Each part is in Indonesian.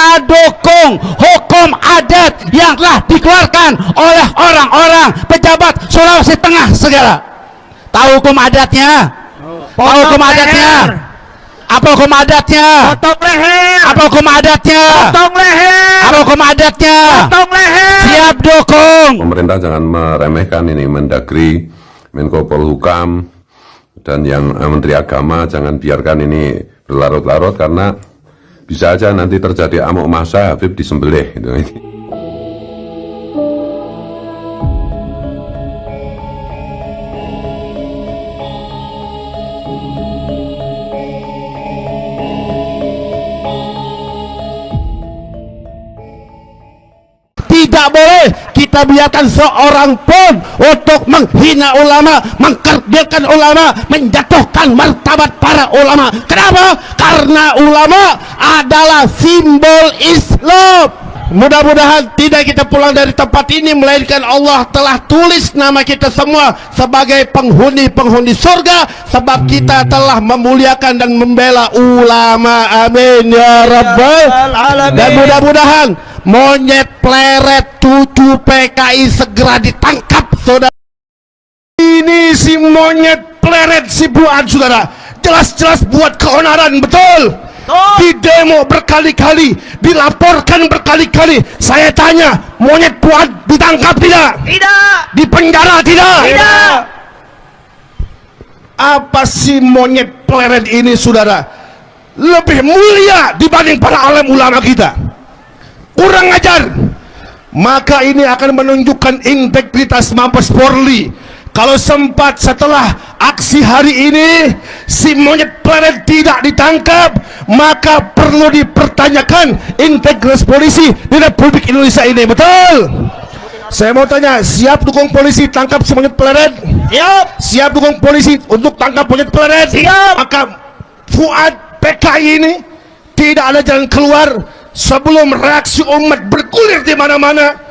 kita dukung hukum adat yang telah dikeluarkan oleh orang-orang pejabat Sulawesi Tengah segala. Tahu hukum adatnya? Tahu hukum adatnya? Apa hukum adatnya? Potong leher. Apa hukum adatnya? Potong leher. Apa hukum adatnya? Potong leher. Siap dukung. Pemerintah jangan meremehkan ini Mendagri, Menko Polhukam, dan yang Menteri Agama jangan biarkan ini berlarut-larut karena bisa aja nanti terjadi amuk massa, Habib disembelih gitu. Tidak boleh kita biarkan seorang pun untuk menghina ulama, mengkerdilkan ulama, menjatuhkan martabat para ulama. Kenapa? Karena ulama adalah simbol Islam. Mudah-mudahan tidak kita pulang dari tempat ini melainkan Allah telah tulis nama kita semua sebagai penghuni-penghuni surga, sebab kita telah memuliakan dan membela ulama. Amin ya rabbal alamin. Dan mudah-mudahan monyet pleret cucu PKI segera ditangkap, saudara. Ini si monyet pleret si Fuad, saudara, jelas-jelas buat keonaran, betul. Di demo berkali-kali, dilaporkan berkali-kali. Saya tanya, monyet Fuad ditangkap tidak? Tidak. Di penjara tidak? Tidak. Apa si monyet pleret ini, saudara, lebih mulia dibanding para alim ulama kita? Kurang ajar. Maka ini akan menunjukkan integritas Mabes Polri. Kalau sempat setelah aksi hari ini si monyet pleret tidak ditangkap, maka perlu dipertanyakan integritas polisi di Republik Indonesia ini, betul? Saya mau tanya, siap dukung polisi tangkap si monyet pleret? Siap. Siap dukung polisi untuk tangkap monyet pleret? Siap. Maka Fuad PKI ini tidak ada jalan keluar sebelum reaksi umat bergulir di mana-mana.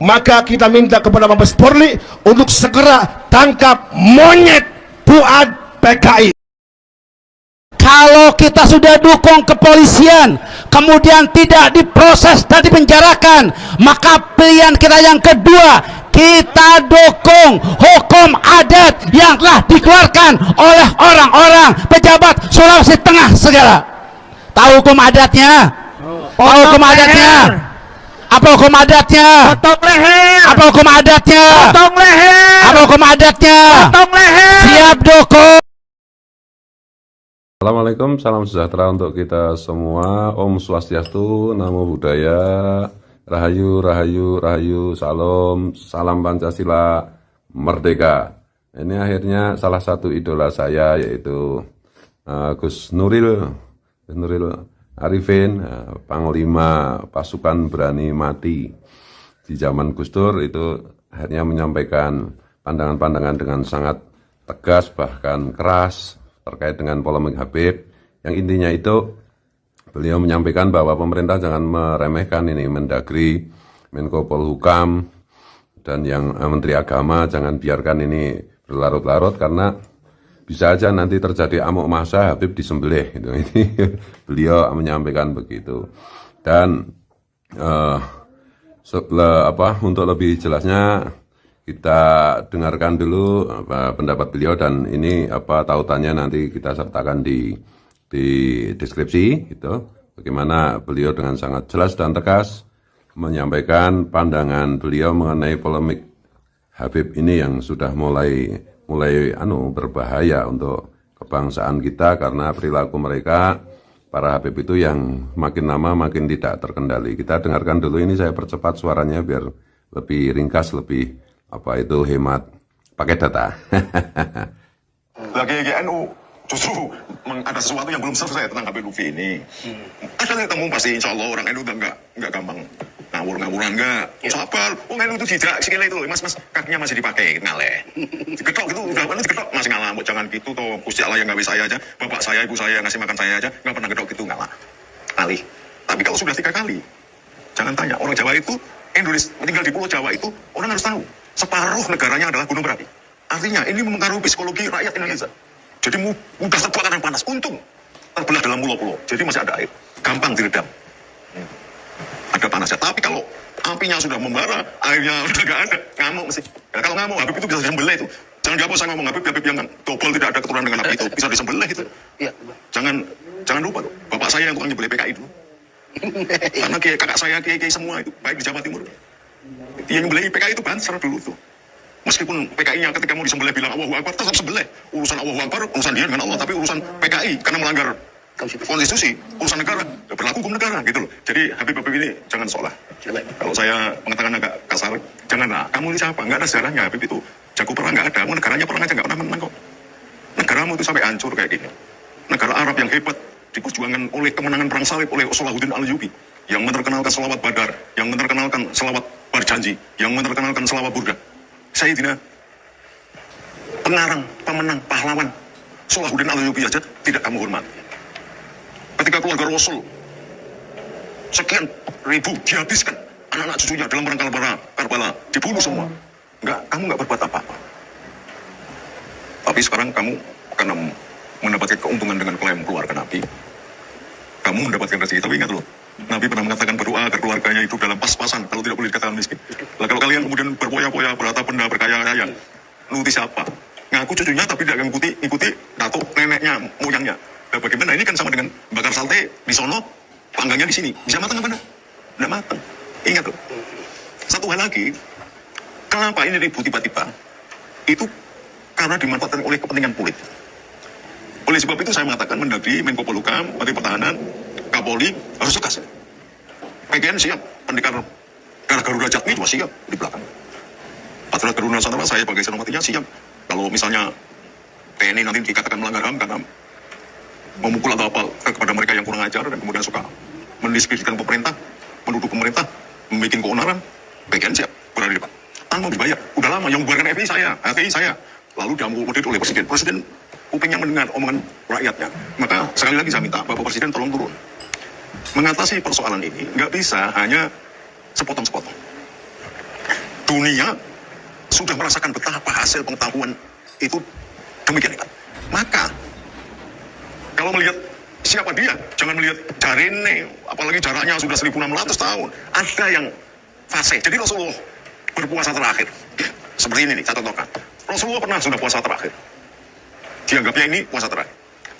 Maka kita minta kepada Mabes Polri untuk segera tangkap monyet Fuad PKI. Kalau kita sudah dukung kepolisian, kemudian tidak diproses dan dipenjarakan, maka pilihan kita yang kedua, kita dukung hukum adat yang telah dikeluarkan oleh orang-orang pejabat Sulawesi Tengah segala. Tahu hukum adatnya? Tahu hukum adatnya? Apa hukum adatnya? Potong leher. Apa hukum adatnya? Potong leher. Apa hukum adatnya? Potong leher. Siap dukung. Assalamualaikum, salam sejahtera untuk kita semua. Om Swastiastu, Namo Buddhaya, Rahayu, Rahayu, Rahayu, Salam, Salam Pancasila, Merdeka. Ini akhirnya salah satu idola saya yaitu Gus Nuril Arifin, Panglima Pasukan Berani Mati di zaman Gus Dur, itu akhirnya menyampaikan pandangan-pandangan dengan sangat tegas bahkan keras terkait dengan polemik Habib, yang intinya itu beliau menyampaikan bahwa pemerintah jangan meremehkan ini Mendagri, Menko Polhukam, dan yang Menteri Agama jangan biarkan ini berlarut-larut karena bisa aja nanti terjadi amuk massa, Habib disembelih gitu. Ini beliau menyampaikan begitu. Dan untuk lebih jelasnya kita dengarkan dulu pendapat beliau, dan ini tautannya nanti kita sertakan di deskripsi gitu. Bagaimana beliau dengan sangat jelas dan tegas menyampaikan pandangan beliau mengenai polemik Habib ini yang sudah mulai berbahaya untuk kebangsaan kita karena perilaku mereka para Habib itu yang makin lama makin tidak terkendali. Kita dengarkan dulu, ini saya percepat suaranya biar lebih ringkas, lebih hemat pakai data. Lagi GNU justru ada sesuatu yang belum selesai tentang Habib Lutfi ini. Ada ketemu pasti, insya Allah orang NU udah nggak gampang ngawur-ngawuran nggak. Sabar, NU itu tidak sekali itu, mas kakinya masih dipakai ngaleh. Diketok gitu, udah mana diketok masih ngalah. Jangan gitu toh, Gusti Allah yang gawe saya aja, bapak saya, ibu saya ngasih makan saya aja nggak pernah gedok gitu, ngalah. Alih. Tapi kalau sudah 3 kali, jangan tanya. Orang Jawa itu, Indonesia tinggal di Pulau Jawa itu, orang harus tahu separuh negaranya adalah gunung berapi. Artinya ini mempengaruhi psikologi rakyat Indonesia. Jadi mudah terbakar dan panas. Untung terbelah dalam pulau-pulau, jadi masih ada air, gampang diredam. Ada panasnya. Tapi kalau apinya sudah membara, airnya udah nggak ada, ngamuk mesti. Ya, kalau ngamuk, Habib itu bisa disembelih itu. Jangan dihapus saya ngomong Habib yang double tidak ada keturunan dengan Nabi itu bisa disembelih itu. Iya. Jangan lupa tuh, bapak saya yang tukang nyembelih PKI dulu. Karena kakak saya kiai semua itu baik di Jawa Timur. Dia nyembelih PKI itu banser dulu tuh. Meskipun PKI-nya ketika mau disembelih bilang Allahu Akbar tetap sembelih. Urusan Allahu Akbar urusan dia dengan Allah, tapi urusan PKI karena melanggar konstitusi, urusan negara, ya berlaku hukum negara gitu loh. Jadi Habib ini jangan seolah. Kalau saya mengatakan agak kasar, janganlah. Kamu ini siapa? Nggak ada sejarahnya. Habib itu jago perang nggak ada. Mau negaranya perang aja nggak pernah menang kok. Negaramu itu sampai hancur kayak gini. Negara Arab yang hebat diperjuangkan oleh kemenangan perang salib oleh Salahuddin Al-Ayyubi yang menerkenalkan selawat Badar, yang menerkenalkan selawat Barjanji, yang menerkenalkan selawat Burda. Sayyidina pengarang, pemenang, pahlawan Salahuddin Al-Ayyubi aja tidak kamu hormat. Ketika keluarga Rasul sekian ribu dihabiskan, anak-anak cucunya dalam perang Karbala dibunuh semua. Kamu nggak berbuat apa-apa. Tapi sekarang kamu karena mendapatkan keuntungan dengan klaim keluarga Nabi, kamu mendapatkan rezeki. Tapi ingat loh, Nabi pernah mengatakan berdoa agar keluarganya itu dalam pas-pasan, kalau tidak boleh dikatakan miskin. Lah kalau kalian kemudian berpoya-poya, berharta benda, berkaya raya, nuti siapa? Ngaku cucunya tapi tidak ngikuti datuk neneknya, moyangnya. Nah, bagaimana ini kan sama dengan bakar sate di sono, panggangnya di sini. Bisa matang apa enggak? Enggak matang. Ingat loh. Satu hal lagi, kenapa ini ribut tiba-tiba? Itu karena dimanfaatkan oleh kepentingan politik. Oleh sebab itu saya mengatakan Mendagri, Menko Polhukam, Menteri Pertahanan, Kapolri harus tegas. PGN siap, pendekar Garuda Jatmi juga siap di belakang. Patriot Garuda Nusantara saya sebagai senopatinya siap. Kalau misalnya TNI nanti dikatakan melanggar HAM karena memukul atau apa kepada mereka yang kurang ajar dan kemudian suka mendiskreditkan pemerintah, mendukung pemerintah, membuat keonaran, PGN siap berada di depan. Tanpa dibayar. Udah lama yang membuarkan FPI saya. Lalu diakomodir oleh Presiden. Presiden kupingnya mendengar omongan rakyatnya. Maka sekali lagi saya minta Bapak Presiden tolong turun. Mengatasi persoalan ini nggak bisa hanya sepotong-sepotong. Dunia sudah merasakan betapa hasil pengetahuan itu demikian hebat. Maka kalau melihat siapa dia, jangan melihat jarene, apalagi jaraknya sudah 1600 tahun. Ada yang fase. Jadi Rasulullah berpuasa terakhir. Seperti ini nih, saya contohkan. Rasulullah pernah sudah puasa terakhir. Dianggapnya ini puasa terakhir.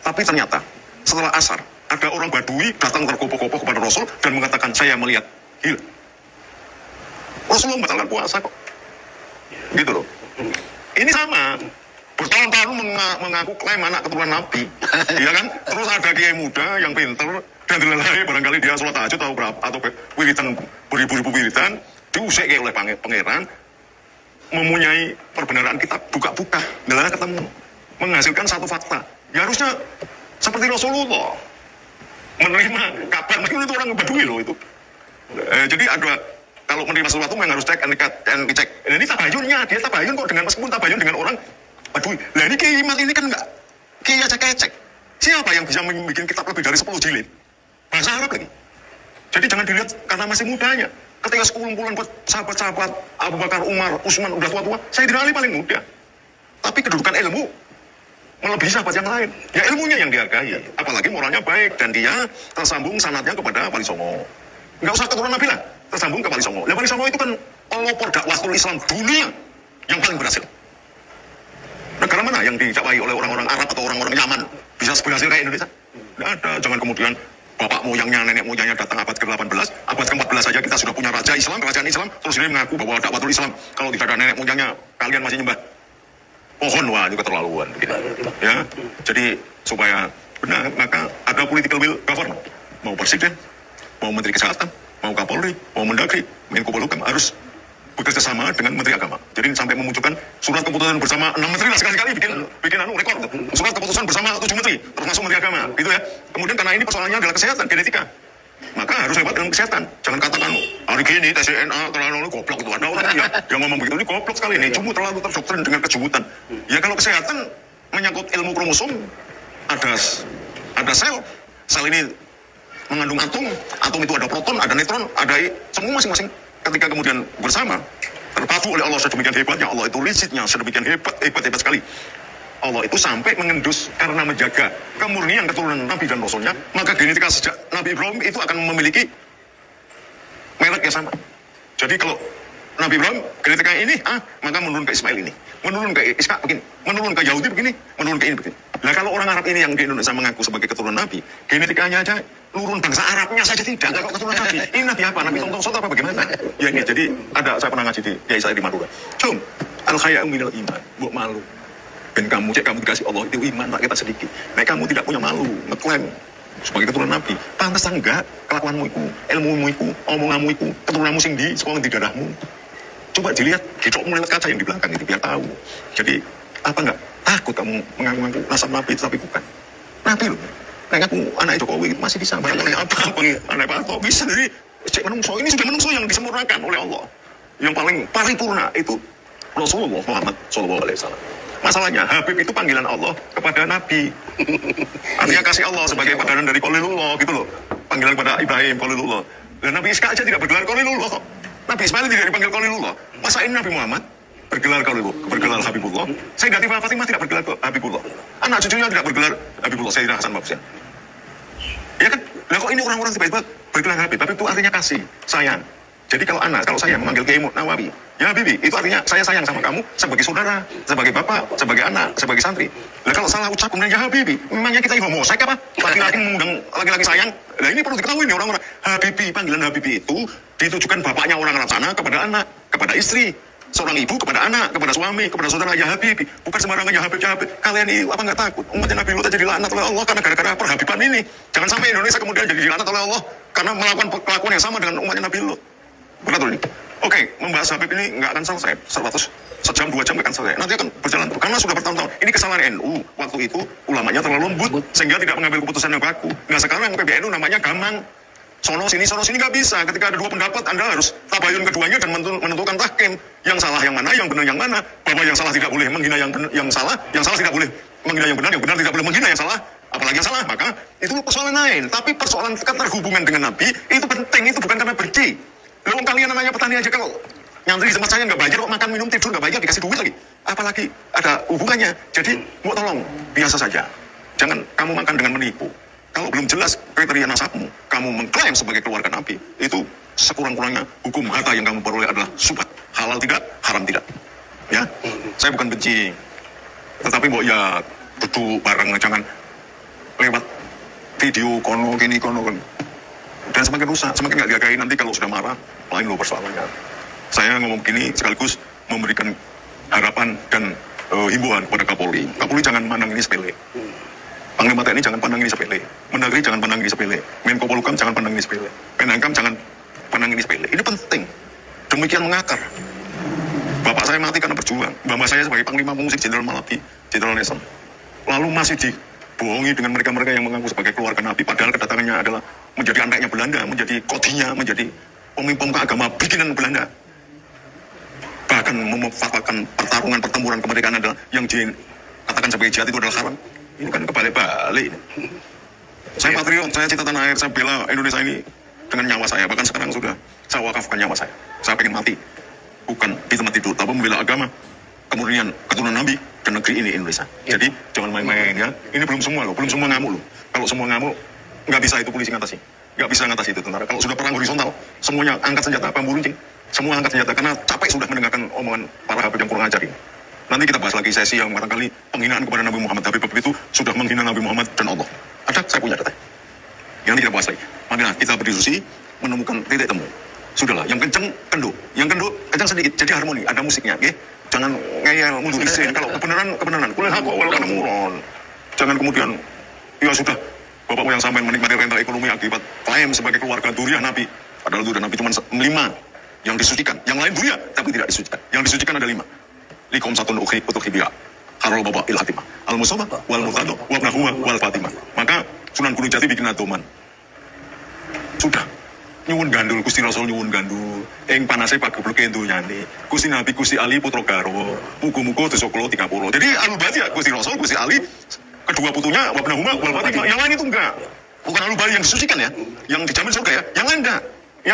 Tapi ternyata setelah asar, ada orang Badui datang tergopoh-gopoh kepada Rasul dan mengatakan, saya melihat hilal. Rasulullah membatalkan puasa kok. Gitu loh. Ini sama. Bertahun-tahun mengaku klaim anak keturunan Nabi. Iya kan? Terus ada kiai muda yang pinter dan dilelai barangkali dia sholat tahajud atau wiridan beribu-ribu wiridan diusik oleh pangeran, mempunyai perbenaran kitab, buka-buka, nggak ketemu, menghasilkan satu fakta. Ya harusnya seperti Rasulullah menerima kabar, meskipun itu orang Badui loh itu. Jadi ada kalau menerima sesuatu yang harus cek and dicek. Ini tabayunnya, dia tabayun kok dengan meskipun tabayun dengan orang Badui. Lah ini kiai Imat ini kan enggak kiai cek. Siapa yang bisa membuat kitab lebih dari 10 jilid? Bahasa Arab lagi. Jadi jangan dilihat karena masih mudanya. Ketika sekumpulan buat sahabat-sahabat Abu Bakar, Umar, Utsman udah tua-tua, Sayyidina Ali paling muda. Tapi kedudukan ilmu melebihi sahabat yang lain. Ya ilmunya yang dihargai. Apalagi moralnya baik dan dia tersambung sanadnya kepada Wali Songo. Enggak usah keturunan Nabi lah, tersambung ke Wali Songo. Wali Songo itu kan pelopor dakwatul Islam dunia yang paling berhasil. Negara mana yang didakwai oleh orang-orang Arab atau orang-orang Yaman bisa berhasil kayak Indonesia? Tidak ada. Jangan kemudian bapak moyangnya, nenek moyangnya datang abad ke-18, abad ke-14 saja kita sudah punya raja Islam, kerajaan Islam, terus dia mengaku bahwa dakwatul Islam. Kalau tidak ada nenek moyangnya, kalian masih nyembah pohon, wah itu keterlaluan. Gitu. Ya, jadi supaya benar, maka ada political will government. Mau presiden, mau menteri kesehatan, mau Kapolri, mau Mendagri, Menko Polhukam harus bekerja sama dengan Menteri Agama. Jadi sampai memunculkan surat keputusan bersama 6 menteri lah sekali-kali bikin rekor. Surat keputusan bersama 7 menteri, termasuk Menteri Agama, gitu ya. Kemudian karena ini persoalannya adalah kesehatan, genetika. Maka harus hebat dengan kesehatan. Jangan katakan hari ini tes DNA terlalu goblok itu. Ada orang yang ngomong begitu, ini goblok sekali ini. Cuma terlalu terdoktrin dengan kejubutan. Ya kalau kesehatan menyangkut ilmu kromosom, ada sel ini mengandung atom itu ada proton, ada neutron, ada semua masing-masing. Ketika kemudian bersama terpadu oleh Allah sedemikian hebatnya, Allah itu lisidnya sedemikian hebat sekali. Allah itu sampai mengendus karena menjaga kemurnian keturunan Nabi dan Rasulnya, maka genetika sejak Nabi Ibrahim itu akan memiliki mereknya sama. Jadi kalau Nabi Ibrahim genetikanya ini maka menurun ke Ismail ini, menurun ke Ishak begini, menurun ke Yahudi begini, menurun ke ini begini. Nah kalau orang Arab ini yang di Indonesia mengaku sebagai keturunan Nabi, genetikanya aja nurun bangsa Arabnya saja tidak keturunan Nabi. Ini Nabi apa? Nabi Tongtong Sot apa bagaimana? Ya ini jadi saya pernah ngaji di Kiai saya di Madura. Cum al khaya'u minal iman, buat malu. Dan kamu dikasih Allah itu iman tak kita sedikit. Nah kamu tidak punya malu, ngeklaim sebagai keturunan Nabi. Pantas enggak kelakuanmu itu, ilmumu itu, omonganmu itu, keturunanmu sing di sekolah di darahmu. Coba dilihat, dicok mulai kaca yang di belakang itu biar tahu. Jadi apa enggak takut kamu mengaku-ngaku nasab Nabi tapi bukan Nabi loh. Kayak aku anak Jokowi masih bisa bayangkan apa anak Pak Harto bisa. Jadi cek menungso ini sudah menungso yang disempurnakan oleh Allah. Yang paling paripurna itu Rasulullah Muhammad SAW. Masalahnya Habib itu panggilan Allah kepada Nabi. Artinya kasih Allah sebagai padanan dari Qalilullah gitu loh. Panggilan kepada Ibrahim Qalilullah. Dan Nabi Ishak aja tidak bergelar Qalilullah kok. Nabi Ismail tidak dipanggil Qalilullah. Masa ini Nabi Muhammad bergelar Qalilullah, bergelar Habibullah. Sayyidatina Fatimah tidak bergelar Habibullah. Anak cucunya tidak bergelar Habibullah. Sayyidina Hasan Babsyan. Ya kan? Lah kok ini orang-orang tiba-tiba bergelar Habib? Habib itu artinya kasih, sayang. Jadi kalau saya memanggil Kiai Nawawi, ya Habibi, itu artinya saya sayang sama kamu sebagai saudara, sebagai bapak, sebagai anak, sebagai santri. Lah kalau salah ucap kemudian ya Habibi, memangnya kita homosek apa? Laki-laki mengundang laki-laki sayang. Lah ini perlu diketahui nih orang-orang. Habibi, panggilan Habibi itu ditujukan bapaknya orang Arab sana kepada anak, kepada istri. Seorang ibu kepada anak, kepada suami, kepada saudara, ya Habibi. Bukan sembarangan ya Habib, ya Habib. Kalian ini apa nggak takut? Umatnya Nabi Lut jadi laknat oleh Allah karena gara-gara perhabiban ini. Jangan sampai Indonesia kemudian jadi dilaknat oleh Allah karena melakukan kelakuan yang sama dengan umatnya Nabi Lut. Betul ini. Oke, membahas Habib ini nggak akan selesai. Sejam 2 jam nggak akan selesai. Nanti akan berjalan terus. Karena sudah bertahun-tahun. Ini kesalahan NU. Waktu itu ulamanya terlalu lembut sehingga tidak mengambil keputusan yang baku. Nah sekarang PBNU namanya gamang. Sono sini nggak bisa. Ketika ada dua pendapat, Anda harus tabayun keduanya dan menentukan tahkim. Yang salah yang mana, yang benar yang mana. Bahwa yang salah tidak boleh menghina yang salah tidak boleh menghina yang benar tidak boleh menghina yang salah. Apalagi yang salah, maka itu persoalan lain. Tapi persoalan keterhubungan dengan Nabi itu penting. Itu bukan karena benci. Loh kalian namanya petani aja kalau nyantri di tempat saya nggak bayar kok makan minum tidur nggak bayar dikasih duit lagi. Apalagi ada hubungannya. Jadi mau tolong biasa saja. Jangan kamu makan dengan menipu. Kalau belum jelas kriteria nasabmu, kamu mengklaim sebagai keluarga Nabi, itu sekurang-kurangnya hukum harta yang kamu peroleh adalah subhat. Halal tidak, haram tidak. Ya, saya bukan benci. Tetapi mbok ya duduk bareng, jangan lewat video kono gini kono. Dan semakin rusak, semakin nggak gagain nanti kalau sudah marah, lain lo persoalannya. Saya ngomong gini sekaligus memberikan harapan dan himbauan kepada Kapolri. Kapolri jangan mandang ini sepele. Panglima TNI jangan pandang ini sepele. Mendagri jangan pandang ini sepele. Menko Polhukam jangan pandang ini sepele. Menhankam jangan pandang ini sepele. Ini penting. Demikian mengakar. Bapak saya mati karena berjuang. Bapak saya sebagai Panglima Pemusik Jenderal Malabi, Jenderal Nelson. Lalu masih dibohongi dengan mereka-mereka yang mengaku sebagai keluarga Nabi. Padahal kedatangannya adalah menjadi anaknya Belanda, menjadi kodinya, menjadi pemimpin agama bikinan Belanda. Bahkan mefatwakan pertempuran kemerdekaan adalah yang dikatakan sebagai jihad itu adalah haram. Ini kan kebalik-balik. Saya patriot, saya cinta tanah air, saya bela Indonesia ini dengan nyawa saya. Bahkan sekarang sudah saya wakafkan nyawa saya. Saya pengen mati. Bukan di tempat tidur, tapi membela agama. Kemudian keturunan Nabi dan negeri ini Indonesia. Jadi jangan main-main ya. Ini belum semua loh, belum semua ngamuk loh. Kalau semua ngamuk, nggak bisa itu polisi ngatasi. Nggak bisa ngatasi itu tentara. Kalau sudah perang horizontal, semuanya angkat senjata, bambu runcing. Semua angkat senjata karena capek sudah mendengarkan omongan para habib yang kurang ajar ini. Nanti kita bahas lagi sesi yang barangkali penghinaan kepada Nabi Muhammad. Habib itu sudah menghina Nabi Muhammad dan Allah. Ada, saya punya data. Nanti kita bahas lagi. Marilah kita berdiskusi, menemukan titik temu. Sudahlah, yang kenceng kenduk. Yang kenduk kenceng sedikit, jadi harmoni, ada musiknya. Okay? Jangan ngeyel, mundur isin. Kalau kebenaran. Kulil haqqa wal kana muron. Jangan kemudian, ya sudah, Bapak yang sampai menikmati rental ekonomi akibat klaim sebagai keluarga duriah Nabi. Padahal duriah Nabi cuma 5 yang disucikan. Yang lain duriah, tapi tidak disucikan. Yang disucikan ada 5. Likom satun utuh biha harul baba il hatimah al musabah wal murtado wa ibnahuwa wal fatimah. Maka Sunan Gunung Jati bikin adoman. Sudah nyuwun gandul Gusti Rasul nyuwun gandul ing panase pagebleke dunyane Gusti Nabi Gusti Ali putra garwa muga-muga dosa kula 30. Jadi alubati ya Gusti Rasul Gusti Ali kedua putunya wa ibnahuwa wal fatimah. Yang lain itu enggak. Bukan alubati yang disucikan ya, yang dijamin surga ya. Yang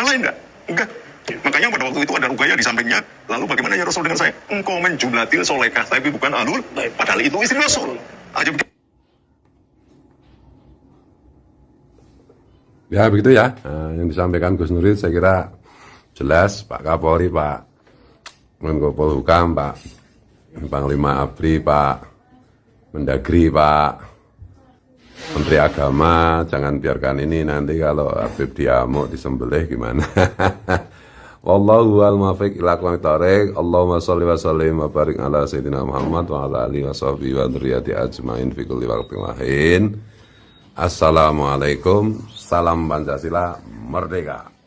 lain enggak. Makanya pada waktu itu ada Rugaya di sampingnya. Lalu bagaimana ya Rasul dengan saya? Engkau menjumlatil solekah, tapi bukan alul. Padahal itu istri Rasul. Ya begitu ya. Yang disampaikan Gus Nuril saya kira jelas Pak Kapolri, Pak Menko Polhukam, Pak Panglima ABRI, Pak Mendagri, Pak Menteri Agama, jangan biarkan ini nanti kalau Habib diamuk disembelih gimana. Wallahu al-muwaffiq ila aqwamit thoriq. Allahumma sholli wa sallim wa barik ala sayyidina Muhammad wa ala alihi wa sahbihi wa dzurriyyati ajmain fi kulli waqtin lahin. Assalamualaikum, salam Pancasila, merdeka.